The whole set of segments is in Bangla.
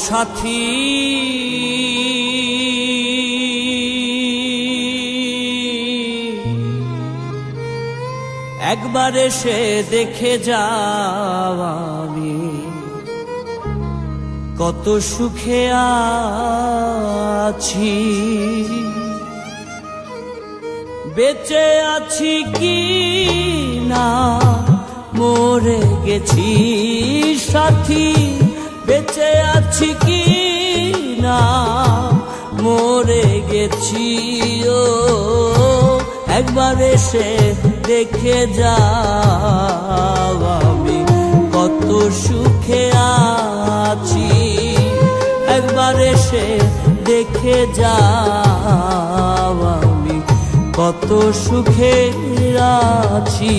সাথী একবার এসে দেখে যাও আমি কত সুখে আছি, বেঁচে আছি কি না মরে গেছি সাথী, বেঁচে আছি কি না মরে গেছি। ও একবার এসে দেখে যাও আমি কত সুখে আছি, একবার এসে দেখে যাও আমি কত সুখে আছি।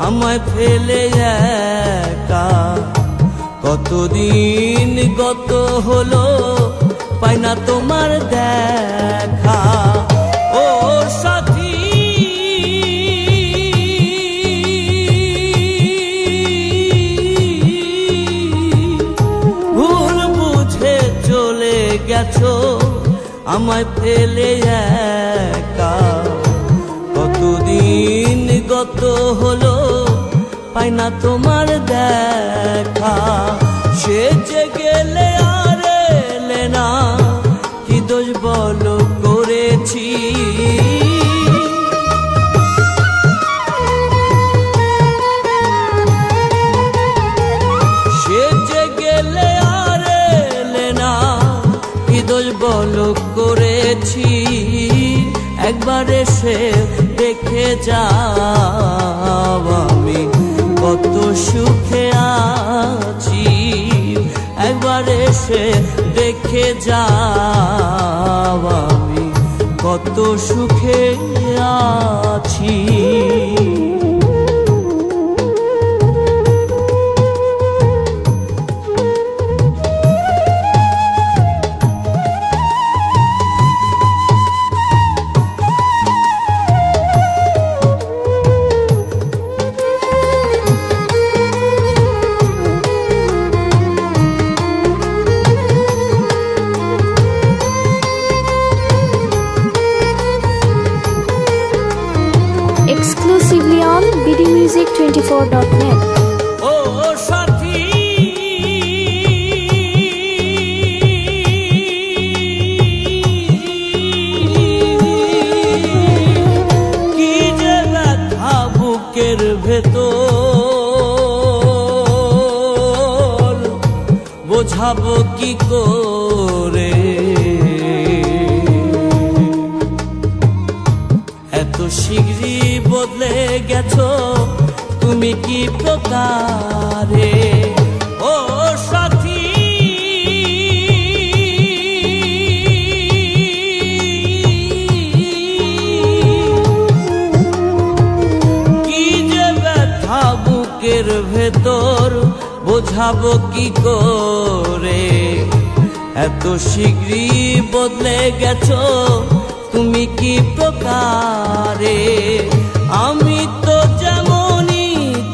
আমায় ফেলে একা কতদিন গত হলো, পাই না তোমার দেখা। ও সাথী ভুল বুঝে চলে গেছো আমায় ফেলে একা কতদিন গত হলো, পাই না তোমার দেখা। সে যে গেলে আর এলে না, কি দোষ বলো করেছি, সে যে গেলে আর এলে না, কি দোষ বলো করেছি। একবার এসে দেখে যাও আমি কত সুখে আছি, একবার এসে দেখে যাও আমি কত সুখে আছি। Exclusively on bdmusic24.net. ও সাথী কি যে ব্যথা বুকের ভেতর, বোঝাবো কি করে, এত শীঘ্রই বদলে গেছো তুমি কি প্রকারে। ও সাথী কি যে ব্যথা বুকের ভেতর, বোঝাবো কি করে, এত শীঘ্রই বদলে গেছো তুমি কি প্রকারে। আমি তো যেমনই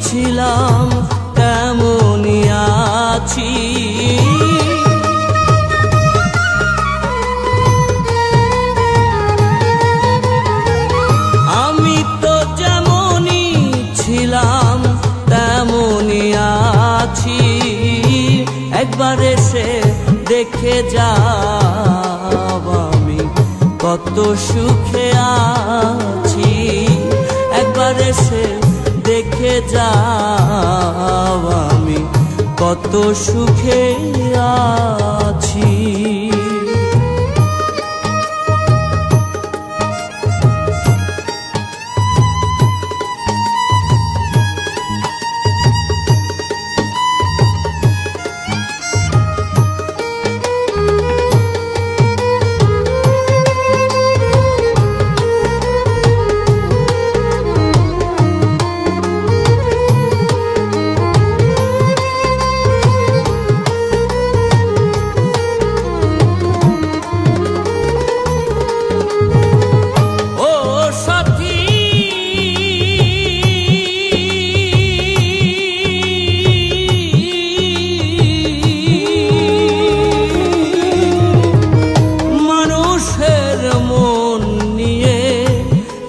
ছিলাম তেমনই আছি, আমি তো যেমনই ছিলাম তেমনই আছি, একবার এসে দেখে যাও আমি কত সুখে আছি, দেখে যাও আমি কত সুখে আছি।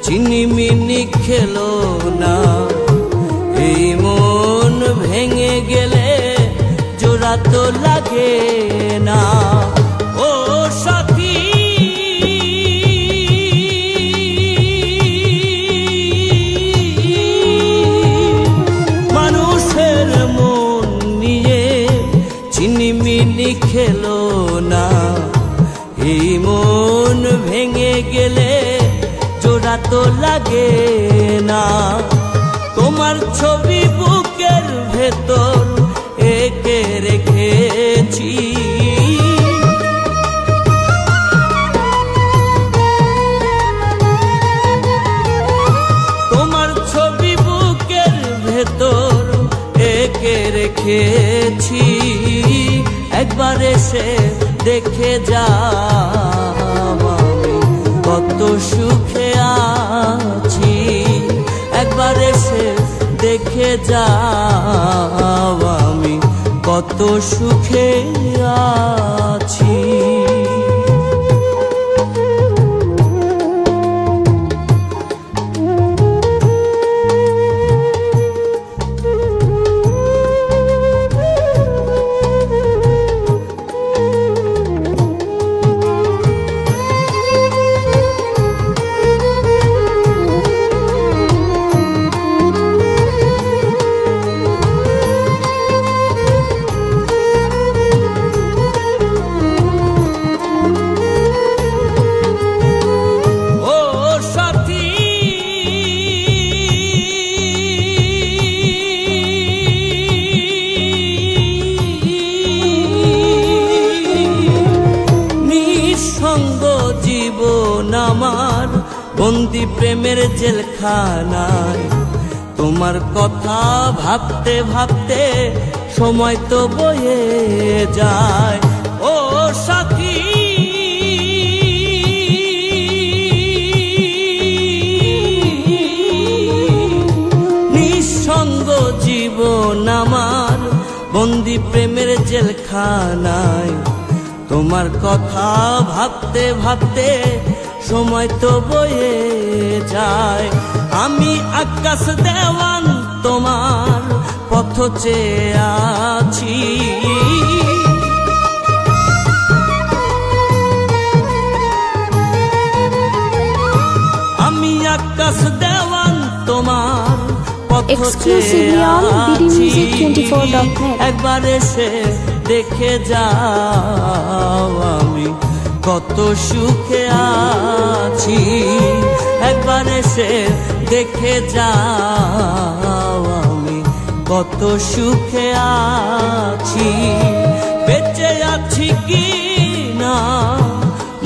চিনিমিনি খেলো না, এই মন ভেঙে গেলে জোড়া তো লাগে না। ও সাথী মানুষের মন নিয়ে চিনিমিনি খেলো না, এই মন ভেঙে গেলে জোড়া তো লাগে না। তোমার ছবি বুকের ভেতর এঁকে রেখেছি, তোমার ছবি বুকের ভেতর এঁকে রেখেছি। একবার এসে দেখে যাও আমি কত সুখে আছি। একবার এসে দেখে যাও আমি কত সুখে আছি। জীবন আমার বন্দি প্রেমের জেলখানায়, তোমার কথা ভাবতে ভাবতে সময় তো বয়ে যায়। ও সাথী নিঃসঙ্গ জীবন আমার বন্দি প্রেমের জেলখানায়, তোমার কথা ভাবতে ভাবতে সময় তো বয়ে যায়। আমি আকাশ দেওয়ান তোমার পথ চেয়ে আছি, আমি আকাশ দেওয়ান তোমার পথ চেয়ে আছি। একবার এসে দেখে যাও আমি কত সুখে আছি। একবার এসে দেখে যাও আমি কত সুখে আছি। বেঁচে আছি কি না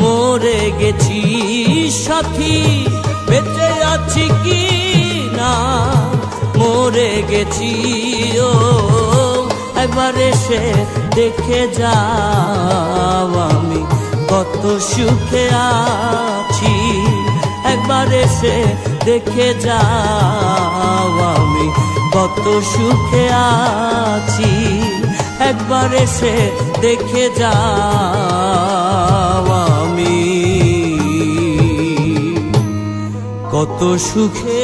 মরে গেছি সাথী, বেঁচে আছি কি না মরে গেছি। ও একবার এসে দেখে যাও আমি কত সুখে আছি। একবার এসে দেখে যাও আমি কত সুখে আছি। একবার এসে দেখে যাও আমি কত সুখে